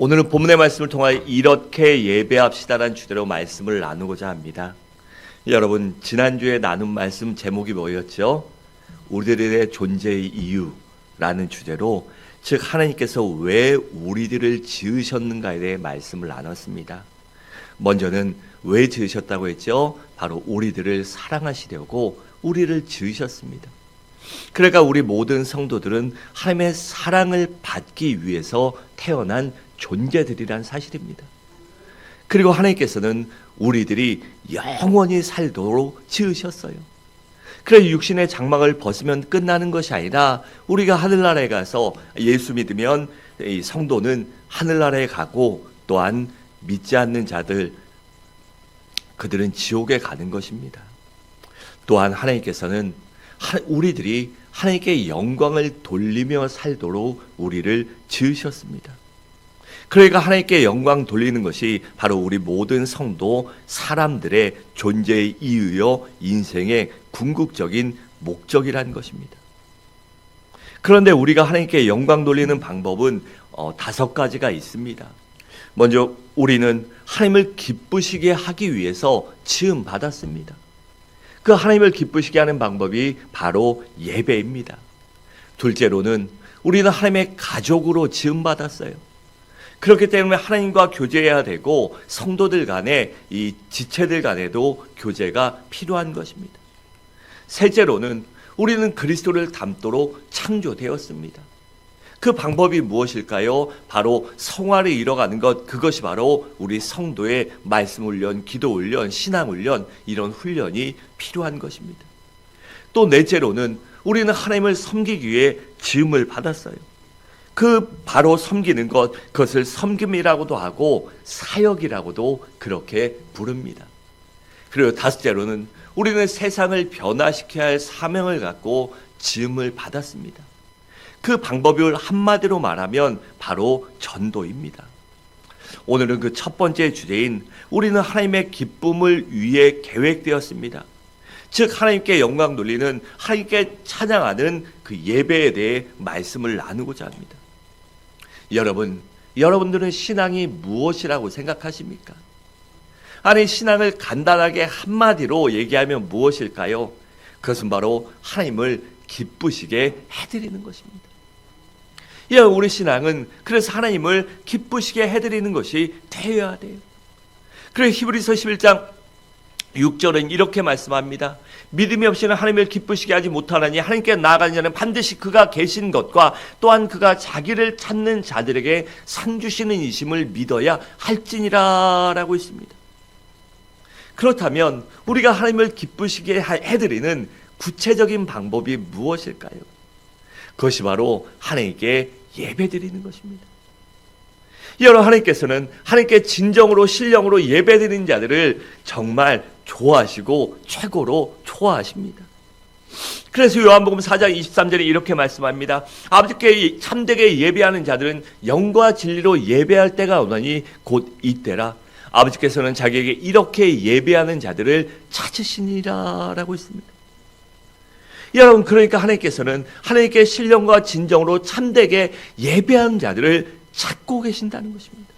오늘은 본문의 말씀을 통하여 이렇게 예배합시다라는 주제로 말씀을 나누고자 합니다. 여러분, 지난주에 나눈 말씀 제목이 뭐였죠? 우리들의 존재의 이유라는 주제로, 즉 하나님께서 왜 우리들을 지으셨는가에 대해 말씀을 나눴습니다. 먼저는 왜 지으셨다고 했죠? 바로 우리들을 사랑하시려고 우리를 지으셨습니다. 그러니까 우리 모든 성도들은 하나님의 사랑을 받기 위해서 태어난 존재들이란 사실입니다. 그리고 하나님께서는 우리들이 영원히 살도록 지으셨어요. 그래서 육신의 장막을 벗으면 끝나는 것이 아니라 우리가 하늘나라에 가서 예수 믿으면 이 성도는 하늘나라에 가고, 또한 믿지 않는 자들, 그들은 지옥에 가는 것입니다. 또한 하나님께서는 우리들이 하나님께 영광을 돌리며 살도록 우리를 지으셨습니다. 그러니까 하나님께 영광 돌리는 것이 바로 우리 모든 성도 사람들의 존재의 이유요, 인생의 궁극적인 목적이라는 것입니다. 그런데 우리가 하나님께 영광 돌리는 방법은 5가지가 있습니다. 먼저 우리는 하나님을 기쁘시게 하기 위해서 지음 받았습니다. 그 하나님을 기쁘시게 하는 방법이 바로 예배입니다. 둘째로는 우리는 하나님의 가족으로 지음 받았어요. 그렇기 때문에 하나님과 교제해야 되고, 성도들 간에, 이 지체들 간에도 교제가 필요한 것입니다. 셋째로는 우리는 그리스도를 닮도록 창조되었습니다. 그 방법이 무엇일까요? 바로 성화를 이뤄가는 것, 그것이 바로 우리 성도의 말씀 훈련, 기도 훈련, 신앙 훈련, 이런 훈련이 필요한 것입니다. 또 넷째로는 우리는 하나님을 섬기기 위해 지음을 받았어요. 그 바로 섬기는 것, 그것을 섬김이라고도 하고 사역이라고도 그렇게 부릅니다. 그리고 다섯째로는 우리는 세상을 변화시켜야 할 사명을 갖고 지음을 받았습니다. 그 방법을 한마디로 말하면 바로 전도입니다. 오늘은 그 첫 번째 주제인 우리는 하나님의 기쁨을 위해 계획되었습니다. 즉 하나님께 영광 돌리는, 하나님께 찬양하는 그 예배에 대해 말씀을 나누고자 합니다. 여러분들은 신앙이 무엇이라고 생각하십니까? 아니, 신앙을 간단하게 한마디로 얘기하면 무엇일까요? 그것은 바로 하나님을 기쁘시게 해드리는 것입니다. 우리 신앙은 그래서 하나님을 기쁘시게 해드리는 것이 되어야 돼요. 그래서 히브리서 11장 6절은 이렇게 말씀합니다. 믿음이 없이는 하나님을 기쁘시게 하지 못하나니 하나님께 나아가는 자는 반드시 그가 계신 것과 또한 그가 자기를 찾는 자들에게 상 주시는 이심을 믿어야 할지니라 라고 있습니다. 그렇다면 우리가 하나님을 기쁘시게 해드리는 구체적인 방법이 무엇일까요? 그것이 바로 하나님께 예배드리는 것입니다. 여러분, 하나님께서는 하나님께 진정으로 신령으로 예배드리는 자들을 정말 좋아하시고 최고로 좋아하십니다. 그래서 요한복음 4장 23절에 이렇게 말씀합니다. 아버지께 참되게 예배하는 자들은 영과 진리로 예배할 때가 오나니 곧 이때라. 아버지께서는 자기에게 이렇게 예배하는 자들을 찾으시니라 라고 있습니다. 여러분, 그러니까 하나님께서는 하나님께 신령과 진정으로 참되게 예배하는 자들을 찾고 계신다는 것입니다.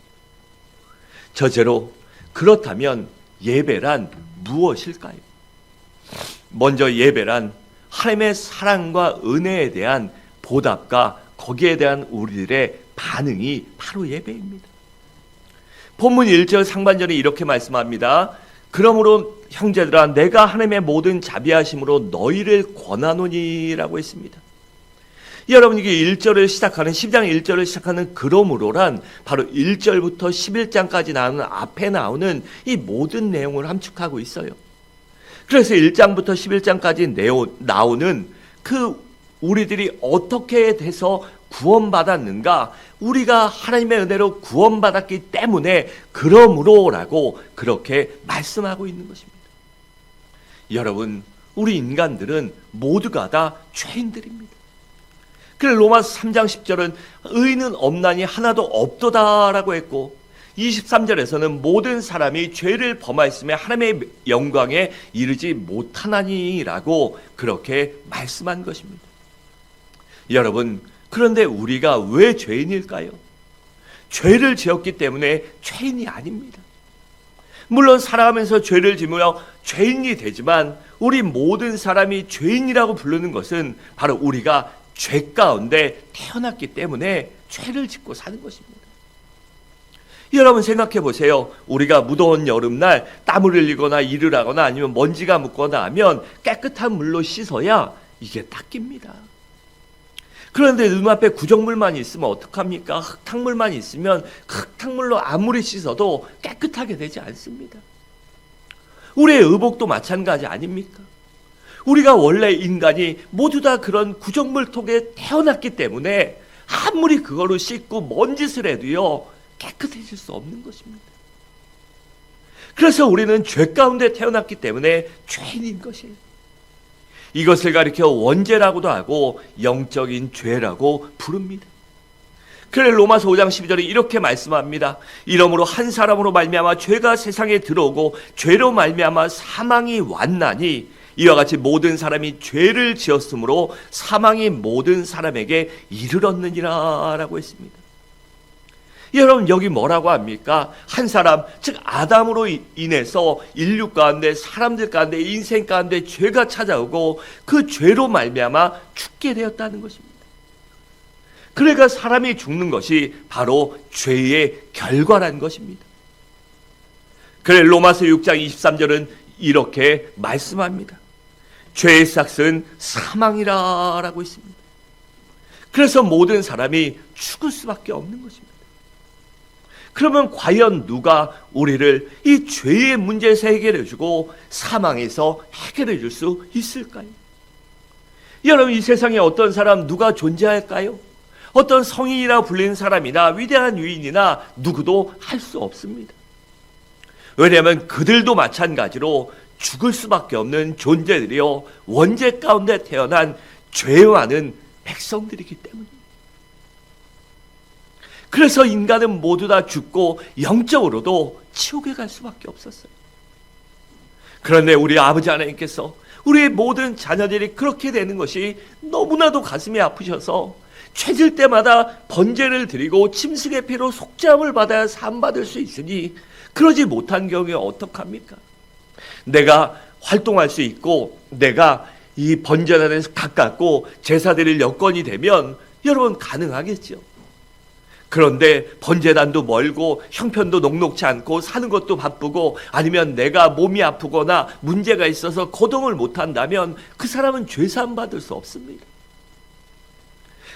저제로, 그렇다면 예배란 무엇일까요? 먼저 예배란 하나님의 사랑과 은혜에 대한 보답과 거기에 대한 우리들의 반응이 바로 예배입니다. 본문 1절 상반절에 이렇게 말씀합니다. 그러므로 형제들아, 내가 하나님의 모든 자비하심으로 너희를 권하노니라고 했습니다. 여러분, 이게 1절을 시작하는, 12장 1절을 시작하는 그러므로란 바로 1절부터 11장까지 나오는, 앞에 나오는 이 모든 내용을 함축하고 있어요. 그래서 1장부터 11장까지 나오는 그 우리들이 어떻게 돼서 구원받았는가, 우리가 하나님의 은혜로 구원받았기 때문에 그러므로라고 그렇게 말씀하고 있는 것입니다. 여러분, 우리 인간들은 모두가 다 죄인들입니다. 그래서 로마서 3장 10절은 의인은 없나니 하나도 없도다라고 했고, 23절에서는 모든 사람이 죄를 범하였으며 하나님의 영광에 이르지 못하나니라고 그렇게 말씀한 것입니다. 여러분, 그런데 우리가 왜 죄인일까요? 죄를 지었기 때문에 죄인이 아닙니다. 물론 살아가면서 죄를 지으며 죄인이 되지만 우리 모든 사람이 죄인이라고 부르는 것은 바로 우리가 죄 가운데 태어났기 때문에 죄를 짓고 사는 것입니다. 여러분 생각해 보세요. 우리가 무더운 여름날 땀을 흘리거나 일을 하거나 아니면 먼지가 묻거나 하면 깨끗한 물로 씻어야 이게 닦입니다. 그런데 눈앞에 구정물만 있으면 어떡합니까? 흙탕물만 있으면 흙탕물로 아무리 씻어도 깨끗하게 되지 않습니다. 우리의 의복도 마찬가지 아닙니까? 우리가 원래 인간이 모두 다 그런 구정물통에 태어났기 때문에 아무리 그거로 씻고 먼 짓을 해도요 깨끗해질 수 없는 것입니다. 그래서 우리는 죄 가운데 태어났기 때문에 죄인인 것이에요. 이것을 가리켜 원죄라고도 하고 영적인 죄라고 부릅니다. 그래 로마서 5장 12절에 이렇게 말씀합니다. 이러므로 한 사람으로 말미암아 죄가 세상에 들어오고 죄로 말미암아 사망이 왔나니 이와 같이 모든 사람이 죄를 지었으므로 사망이 모든 사람에게 이르렀느니라 라고 했습니다. 여러분 여기 뭐라고 합니까? 한 사람 즉 아담으로 인해서 인류 가운데 사람들 가운데 인생 가운데 죄가 찾아오고 그 죄로 말미암아 죽게 되었다는 것입니다. 그러니까 사람이 죽는 것이 바로 죄의 결과라는 것입니다. 그래 로마서 6장 23절은 이렇게 말씀합니다. 죄의 삭은 사망이라 라고 있습니다. 그래서 모든 사람이 죽을 수밖에 없는 것입니다. 그러면 과연 누가 우리를 이 죄의 문제에서 해결해 주고 사망에서 해결해 줄 수 있을까요? 여러분 이 세상에 어떤 사람 누가 존재할까요? 어떤 성인이라 불리는 사람이나 위대한 유인이나 누구도 할 수 없습니다. 왜냐하면 그들도 마찬가지로 죽을 수밖에 없는 존재들이요 원죄 가운데 태어난 죄와는 백성들이기 때문입니다. 그래서 인간은 모두 다 죽고 영적으로도 지옥에 갈 수밖에 없었어요. 그런데 우리 아버지 하나님께서 우리의 모든 자녀들이 그렇게 되는 것이 너무나도 가슴이 아프셔서 죄질 때마다 번제를 드리고 짐승의 피로 속죄함을 받아야 사함받을 수 있으니 그러지 못한 경우에 어떡합니까? 내가 활동할 수 있고 내가 이 번제단에서 가깝고 제사 드릴 여건이 되면 여러분 가능하겠죠. 그런데 번제단도 멀고 형편도 녹록지 않고 사는 것도 바쁘고 아니면 내가 몸이 아프거나 문제가 있어서 거동을 못한다면 그 사람은 죄사함 받을 수 없습니다.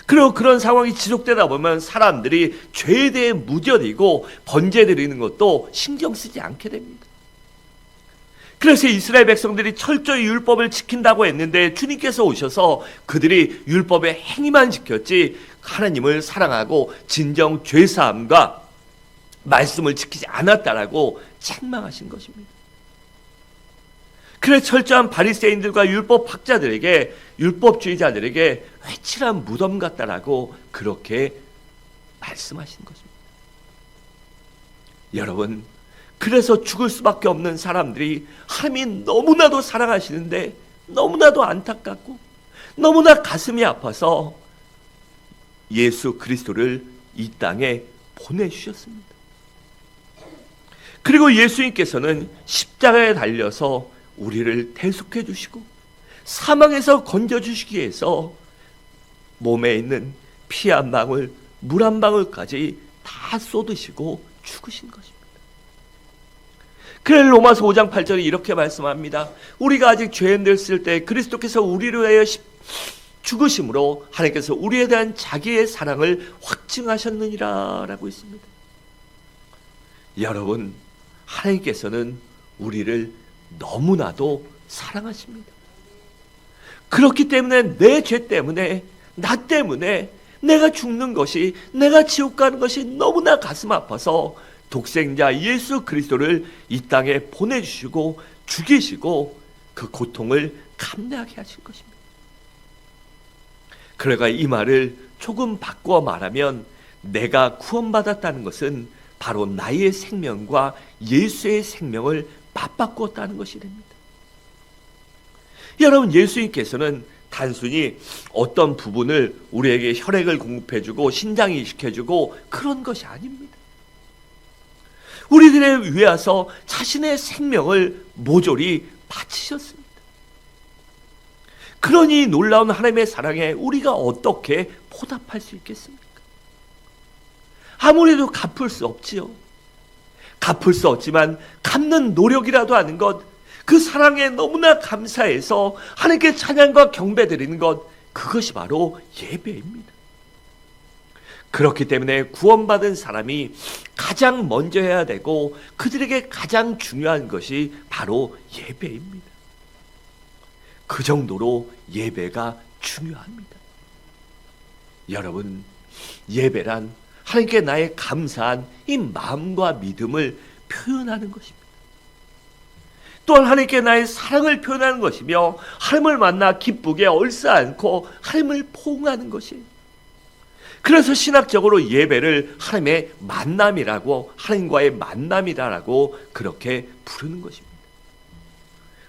그리고 그런 상황이 지속되다 보면 사람들이 죄에 대해 무뎌지고 번제 드리는 것도 신경 쓰지 않게 됩니다. 그래서 이스라엘 백성들이 철저히 율법을 지킨다고 했는데 주님께서 오셔서 그들이 율법의 행위만 지켰지 하나님을 사랑하고 진정 죄사함과 말씀을 지키지 않았다라고 책망하신 것입니다. 그래서 철저한 바리새인들과 율법 학자들에게 율법주의자들에게 회칠한 무덤 같다라고 그렇게 말씀하신 것입니다. 여러분 그래서 죽을 수밖에 없는 사람들이 하나님이 너무나도 사랑하시는데 너무나도 안타깝고 너무나 가슴이 아파서 예수 그리스도를 이 땅에 보내주셨습니다. 그리고 예수님께서는 십자가에 달려서 우리를 대속해 주시고 사망에서 건져주시기 위해서 몸에 있는 피 한 방울, 물 한 방울까지 다 쏟으시고 죽으신 것입니다. 그래 로마서 5장 8절에 이렇게 말씀합니다. 우리가 아직 죄인되었을 때 그리스도께서 우리를 위하여 죽으심으로 하나님께서 우리에 대한 자기의 사랑을 확증하셨느니라 라고 있습니다. 여러분 하나님께서는 우리를 너무나도 사랑하십니다. 그렇기 때문에 내 죄 때문에 나 때문에 내가 죽는 것이 내가 지옥 가는 것이 너무나 가슴 아파서 독생자 예수 그리스도를 이 땅에 보내주시고 죽이시고 그 고통을 감내하게 하신 것입니다. 그러니까 이 말을 조금 바꾸어 말하면 내가 구원받았다는 것은 바로 나의 생명과 예수의 생명을 맞바꾸었다는 것이 됩니다. 여러분 예수님께서는 단순히 어떤 부분을 우리에게 혈액을 공급해주고 신장이 시켜주고 그런 것이 아닙니다. 우리들을 위하서 자신의 생명을 모조리 바치셨습니다. 그러니 놀라운 하나님의 사랑에 우리가 어떻게 보답할 수 있겠습니까? 아무래도 갚을 수 없지요. 갚을 수 없지만 갚는 노력이라도 하는 것, 그 사랑에 너무나 감사해서 하나님께 찬양과 경배 드리는 것, 그것이 바로 예배입니다. 그렇기 때문에 구원받은 사람이 가장 먼저 해야 되고 그들에게 가장 중요한 것이 바로 예배입니다. 그 정도로 예배가 중요합니다. 여러분, 예배란 하나님께 나의 감사한 이 마음과 믿음을 표현하는 것입니다. 또한 하나님께 나의 사랑을 표현하는 것이며 하나님을 만나 기쁘게 얼싸안고 하나님을 포옹하는 것이에요. 그래서 신학적으로 예배를 하나님의 만남이라고, 하나님과의 만남이라고 그렇게 부르는 것입니다.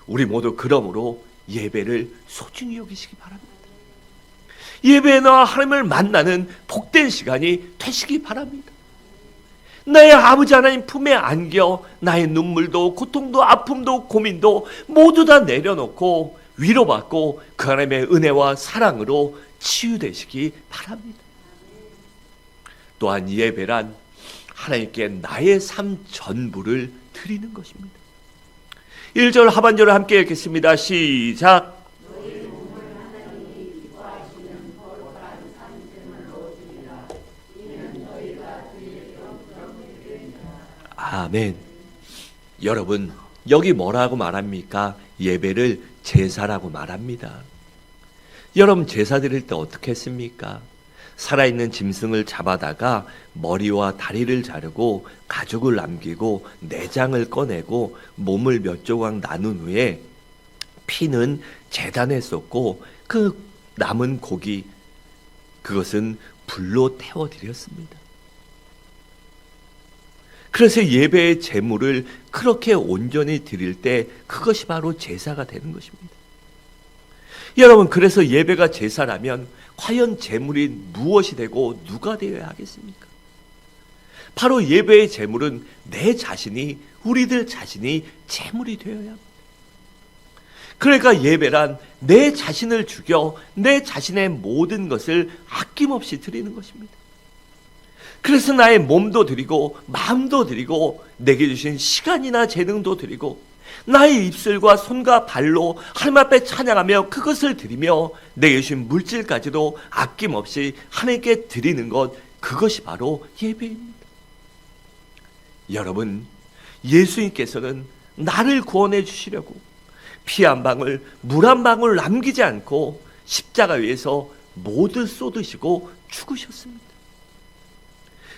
우리 모두 그러므로 예배를 소중히 여기시기 바랍니다. 예배에 나와 하나님을 만나는 복된 시간이 되시기 바랍니다. 나의 아버지 하나님 품에 안겨 나의 눈물도 고통도 아픔도 고민도 모두 다 내려놓고 위로받고 그 하나님의 은혜와 사랑으로 치유되시기 바랍니다. 또한 예배란 하나님께 나의 삶 전부를 드리는 것입니다. 1절 하반절을 함께 읽겠습니다. 시작. 아멘. 여러분, 여기 뭐라고 말합니까? 예배를 제사라고 말합니다. 여러분, 제사 드릴 때 어떻게 했습니까? 살아있는 짐승을 잡아다가 머리와 다리를 자르고 가죽을 남기고 내장을 꺼내고 몸을 몇 조각 나눈 후에 피는 제단에 쏟고 그 남은 고기, 그것은 불로 태워드렸습니다. 그래서 예배의 제물을 그렇게 온전히 드릴 때 그것이 바로 제사가 되는 것입니다. 여러분, 그래서 예배가 제사라면 과연 제물이 무엇이 되고 누가 되어야 하겠습니까? 바로 예배의 제물은 내 자신이, 우리들 자신이 제물이 되어야 합니다. 그러니까 예배란 내 자신을 죽여 내 자신의 모든 것을 아낌없이 드리는 것입니다. 그래서 나의 몸도 드리고 마음도 드리고 내게 주신 시간이나 재능도 드리고 나의 입술과 손과 발로 하나님 앞에 찬양하며 그것을 드리며 내게 주신 물질까지도 아낌없이 하나님께 드리는 것, 그것이 바로 예배입니다. 여러분, 예수님께서는 나를 구원해 주시려고 피 한 방울, 물 한 방울 남기지 않고 십자가 위에서 모두 쏟으시고 죽으셨습니다.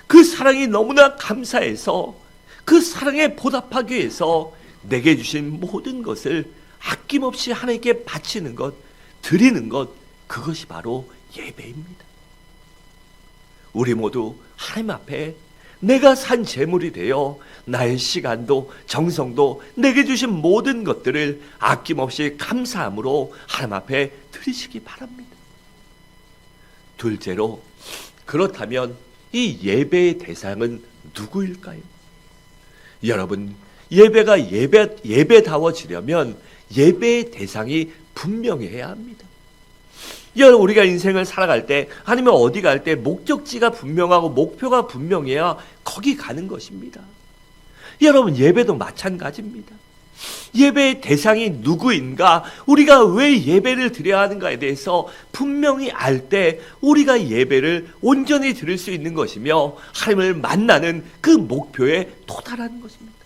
그 사랑이 너무나 감사해서 그 사랑에 보답하기 위해서 내게 주신 모든 것을 아낌없이 하나님께 바치는 것, 드리는 것, 그것이 바로 예배입니다. 우리 모두 하나님 앞에 내가 산 제물이 되어 나의 시간도 정성도 내게 주신 모든 것들을 아낌없이 감사함으로 하나님 앞에 드리시기 바랍니다. 둘째로, 그렇다면 이 예배의 대상은 누구일까요? 여러분, 예배가 예배다워지려면 예배의 대상이 분명해야 합니다. 여러분, 우리가 인생을 살아갈 때 아니면 어디 갈 때 목적지가 분명하고 목표가 분명해야 거기 가는 것입니다. 여러분, 예배도 마찬가지입니다. 예배의 대상이 누구인가, 우리가 왜 예배를 드려야 하는가에 대해서 분명히 알 때 우리가 예배를 온전히 드릴 수 있는 것이며 하나님을 만나는 그 목표에 도달하는 것입니다.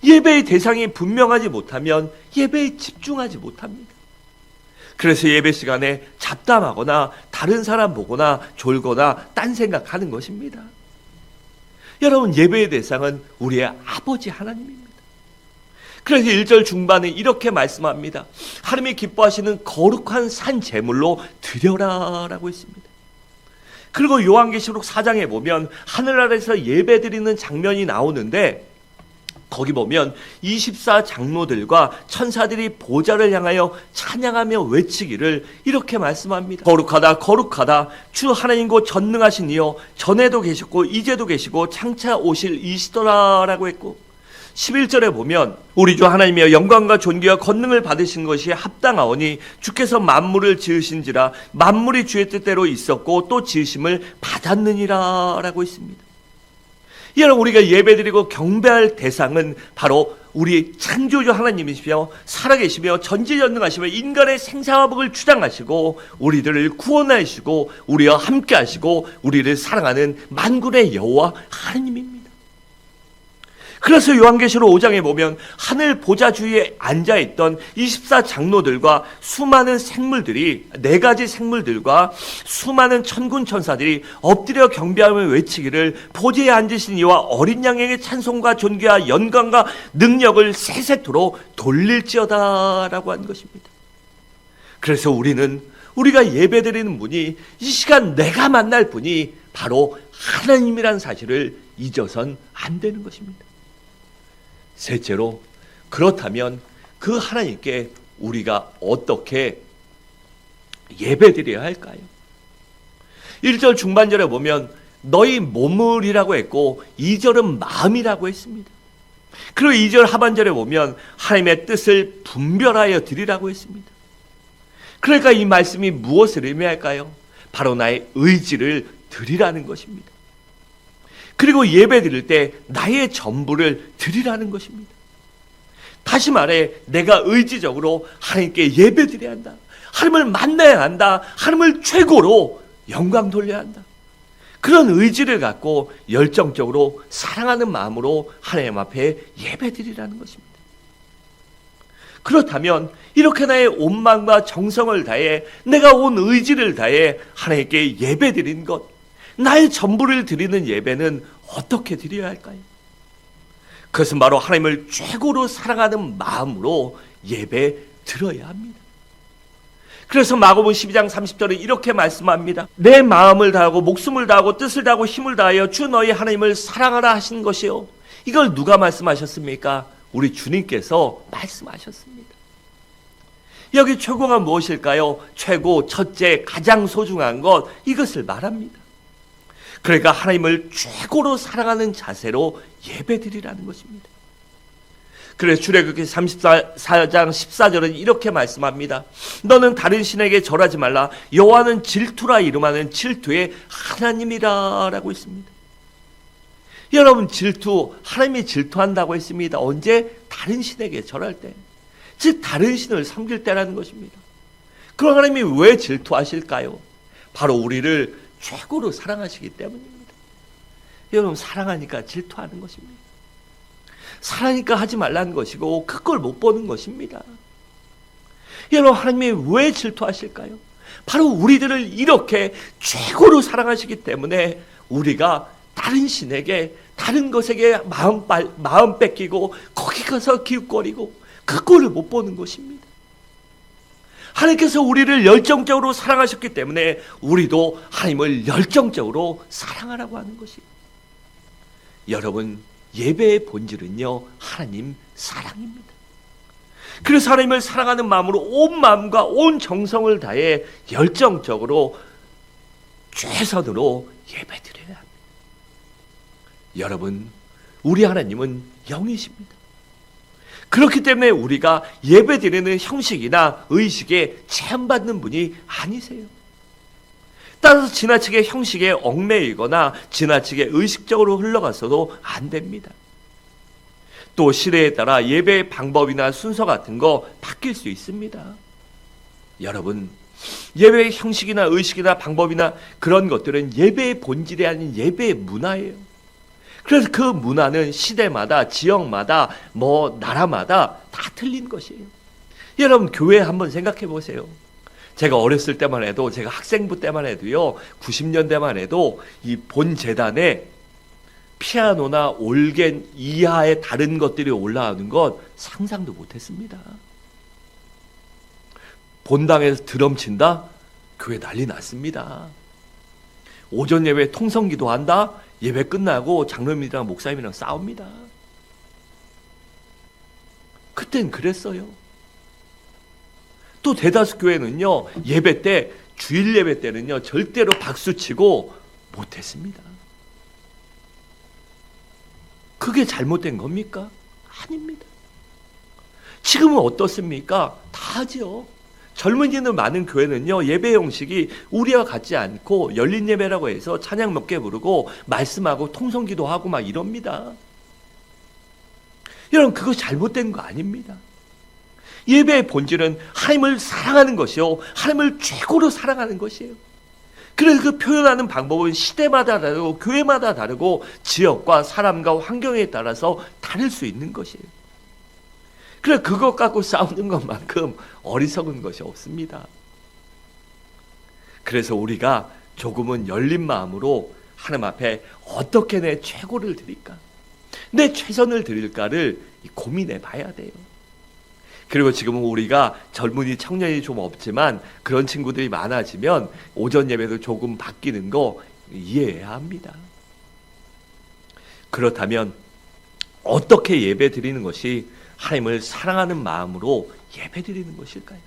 예배의 대상이 분명하지 못하면 예배에 집중하지 못합니다. 그래서 예배 시간에 잡담하거나 다른 사람 보거나 졸거나 딴 생각하는 것입니다. 여러분, 예배의 대상은 우리의 아버지 하나님입니다. 그래서 1절 중반에 이렇게 말씀합니다. 하나님이 기뻐하시는 거룩한 산 제물로 드려라 라고 했습니다. 그리고 요한계시록 4장에 보면 하늘 아래서 예배 드리는 장면이 나오는데 거기 보면 24 장로들과 천사들이 보좌를 향하여 찬양하며 외치기를 이렇게 말씀합니다. 거룩하다 거룩하다 주 하나님 곧 전능하신 이여 전에도 계셨고 이제도 계시고 장차 오실 이시더라 라고 했고, 11절에 보면 우리 주 하나님이여 영광과 존귀와 권능을 받으신 것이 합당하오니 주께서 만물을 지으신지라 만물이 주의 뜻대로 있었고 또 지으심을 받았느니라 라고 있습니다. 여러분, 우리가 예배드리고 경배할 대상은 바로 우리 창조주 하나님이시며 살아계시며 전지전능하시며 인간의 생사화복을 주장하시고 우리들을 구원하시고 우리와 함께 하시고 우리를 사랑하는 만군의 여호와 하나님입니다. 그래서 요한계시록 5장에 보면 하늘 보좌 주위에 앉아있던 24 장로들과 수많은 생물들이, 4가지 생물들과 수많은 천군 천사들이 엎드려 경배하며 외치기를 보좌에 앉으신 이와 어린 양에게 찬송과 존귀와 영광과 능력을 세세토록 돌릴지어다 라고 한 것입니다. 그래서 우리가 예배드리는 분이, 이 시간 내가 만날 분이 바로 하나님이란 사실을 잊어선 안 되는 것입니다. 셋째로, 그렇다면 그 하나님께 우리가 어떻게 예배드려야 할까요? 1절 중반절에 보면 너희 몸을이라고 했고 2절은 마음이라고 했습니다. 그리고 2절 하반절에 보면 하나님의 뜻을 분별하여 드리라고 했습니다. 그러니까 이 말씀이 무엇을 의미할까요? 바로 나의 의지를 드리라는 것입니다. 그리고 예배 드릴 때 나의 전부를 드리라는 것입니다. 다시 말해, 내가 의지적으로 하나님께 예배 드려야 한다. 하나님을 만나야 한다. 하나님을 최고로 영광 돌려야 한다. 그런 의지를 갖고 열정적으로 사랑하는 마음으로 하나님 앞에 예배 드리라는 것입니다. 그렇다면 이렇게 나의 온 마음과 정성을 다해, 내가 온 의지를 다해 하나님께 예배 드린 것, 나의 전부를 드리는 예배는 어떻게 드려야 할까요? 그것은 바로 하나님을 최고로 사랑하는 마음으로 예배 드려야 합니다. 그래서 마가복음 12장 30절에 이렇게 말씀합니다. 내 마음을 다하고 목숨을 다하고 뜻을 다하고 힘을 다하여 주 너희 하나님을 사랑하라 하신 것이요. 이걸 누가 말씀하셨습니까? 우리 주님께서 말씀하셨습니다. 여기 최고가 무엇일까요? 최고, 첫째, 가장 소중한 것, 이것을 말합니다. 그러니까 하나님을 최고로 사랑하는 자세로 예배드리라는 것입니다. 그래서 출애굽기 34장 14절은 이렇게 말씀합니다. 너는 다른 신에게 절하지 말라. 여호와는 질투라 이름하는 질투의 하나님이라 라고 있습니다. 여러분, 질투, 하나님이 질투한다고 했습니다. 언제? 다른 신에게 절할 때, 즉 다른 신을 섬길 때라는 것입니다. 그럼 하나님이 왜 질투하실까요? 바로 우리를 최고로 사랑하시기 때문입니다. 여러분, 사랑하니까 질투하는 것입니다. 사랑하니까 하지 말라는 것이고 그걸 못 보는 것입니다. 여러분, 하나님이 왜 질투하실까요? 바로 우리들을 이렇게 최고로 사랑하시기 때문에 우리가 다른 신에게, 다른 것에게 마음 뺏기고 거기 가서 기웃거리고 그거를 못 보는 것입니다. 하나님께서 우리를 열정적으로 사랑하셨기 때문에 우리도 하나님을 열정적으로 사랑하라고 하는 것이에요. 여러분, 예배의 본질은요, 하나님 사랑입니다. 그래서 하나님을 사랑하는 마음으로 온 마음과 온 정성을 다해 열정적으로 최선으로 예배드려야 합니다. 여러분, 우리 하나님은 영이십니다. 그렇기 때문에 우리가 예배드리는 형식이나 의식에 제한받는 분이 아니세요. 따라서 지나치게 형식에 얽매이거나 지나치게 의식적으로 흘러가서도 안 됩니다. 또 시대에 따라 예배의 방법이나 순서 같은 거 바뀔 수 있습니다. 여러분, 예배의 형식이나 의식이나 방법이나 그런 것들은 예배의 본질이 아닌 예배의 문화예요. 그래서 그 문화는 시대마다, 지역마다, 나라마다 다 틀린 것이에요. 여러분, 교회 한번 생각해 보세요. 제가 어렸을 때만 해도, 제가 학생부 때만 해도요, 90년대만 해도 이 본 재단에 피아노나 올겐 이하의 다른 것들이 올라오는 것 상상도 못했습니다. 본당에서 드럼 친다? 교회 난리 났습니다. 오전 예배 통성기도 한다? 예배 끝나고 장로님이랑 목사님이랑 싸웁니다. 그땐 그랬어요. 또 대다수 교회는요, 예배 때, 주일 예배 때는요, 절대로 박수치고 못했습니다. 그게 잘못된 겁니까? 아닙니다. 지금은 어떻습니까? 다 하죠. 젊은이들 많은 교회는요, 예배 형식이 우리와 같지 않고 열린 예배라고 해서 찬양 몇 개 부르고 말씀하고 통성기도 하고 막 이럽니다. 여러분, 그거 잘못된 거 아닙니다. 예배의 본질은 하나님을 사랑하는 것이요, 하나님을 최고로 사랑하는 것이에요. 그래서 그 표현하는 방법은 시대마다 다르고 교회마다 다르고 지역과 사람과 환경에 따라서 다를 수 있는 것이에요. 그래, 그것 갖고 싸우는 것만큼 어리석은 것이 없습니다. 그래서 우리가 조금은 열린 마음으로 하나님 앞에 어떻게 내 최고를 드릴까, 내 최선을 드릴까를 고민해 봐야 돼요. 그리고 지금은 우리가 젊은이 청년이 좀 없지만 그런 친구들이 많아지면 오전 예배도 조금 바뀌는 거 이해해야 합니다. 그렇다면 어떻게 예배 드리는 것이 하나님을 사랑하는 마음으로 예배 드리는 것일까요?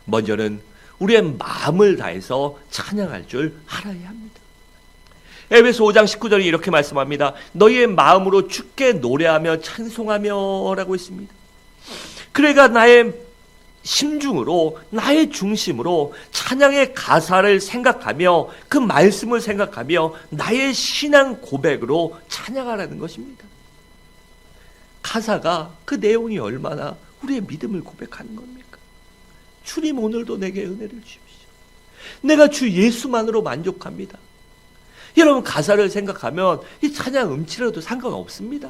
먼저는 우리의 마음을 다해서 찬양할 줄 알아야 합니다. 에베소 5장 19절이 이렇게 말씀합니다. 너희의 마음으로 주께 노래하며 찬송하며 라고 했습니다. 그래가 나의 심중으로, 나의 중심으로 찬양의 가사를 생각하며 그 말씀을 생각하며 나의 신앙 고백으로 찬양하라는 것입니다. 가사가, 그 내용이 얼마나 우리의 믿음을 고백하는 겁니까? 주님, 오늘도 내게 은혜를 주십시오. 내가 주 예수만으로 만족합니다. 여러분, 가사를 생각하면 이 찬양 음치라도 상관없습니다.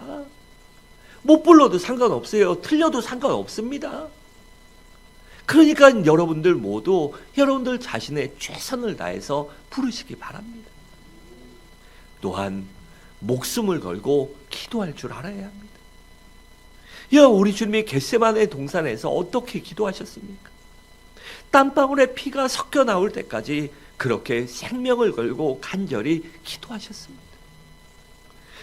못 불러도 상관없어요. 틀려도 상관없습니다. 그러니까 여러분들 모두 여러분들 자신의 최선을 다해서 부르시기 바랍니다. 또한 목숨을 걸고 기도할 줄 알아야 합니다. 우리 주님이 겟세마네 동산에서 어떻게 기도하셨습니까? 땀방울에 피가 섞여 나올 때까지 그렇게 생명을 걸고 간절히 기도하셨습니다.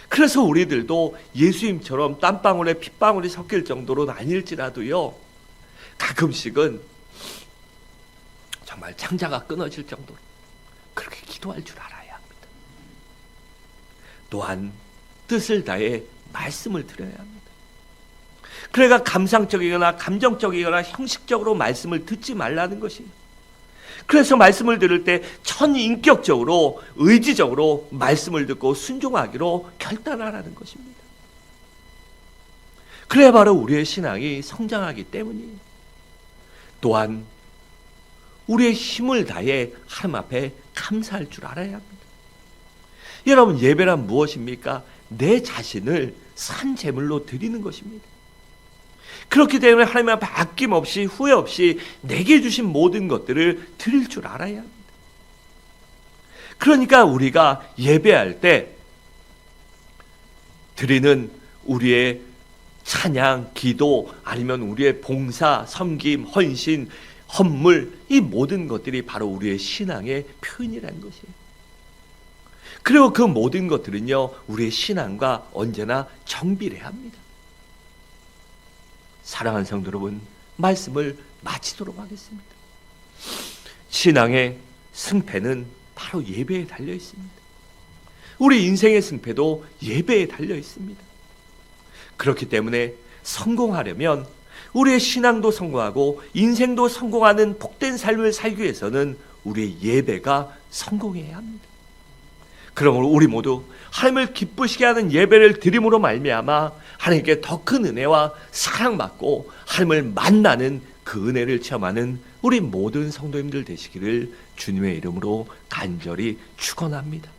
그래서 우리들도 예수님처럼 땀방울에 핏방울이 섞일 정도로는 아닐지라도요, 가끔씩은 정말 창자가 끊어질 정도로 그렇게 기도할 줄 알아야 합니다. 또한 뜻을 다해 말씀을 드려야 합니다. 그러니까 감상적이거나 감정적이거나 형식적으로 말씀을 듣지 말라는 것이에요. 그래서 말씀을 들을 때 천인격적으로, 의지적으로 말씀을 듣고 순종하기로 결단하라는 것입니다. 그래야 바로 우리의 신앙이 성장하기 때문이에요. 또한 우리의 힘을 다해 하나님 앞에 감사할 줄 알아야 합니다. 여러분, 예배란 무엇입니까? 내 자신을 산 제물로 드리는 것입니다. 그렇기 때문에 하나님 앞에 아낌없이 후회 없이 내게 주신 모든 것들을 드릴 줄 알아야 합니다. 그러니까 우리가 예배할 때 드리는 우리의 찬양, 기도, 아니면 우리의 봉사, 섬김, 헌신, 헌물, 이 모든 것들이 바로 우리의 신앙의 표현이라는 것이에요. 그리고 그 모든 것들은요, 우리의 신앙과 언제나 정비례 합니다. 사랑하는 성도 여러분, 말씀을 마치도록 하겠습니다. 신앙의 승패는 바로 예배에 달려 있습니다. 우리 인생의 승패도 예배에 달려 있습니다. 그렇기 때문에 성공하려면, 우리의 신앙도 성공하고 인생도 성공하는 복된 삶을 살기 위해서는 우리의 예배가 성공해야 합니다. 그러므로 우리 모두 하나님을 기쁘시게 하는 예배를 드림으로 말미암아 하나님께 더 큰 은혜와 사랑받고 하나님을 만나는 그 은혜를 체험하는 우리 모든 성도님들 되시기를 주님의 이름으로 간절히 축원합니다.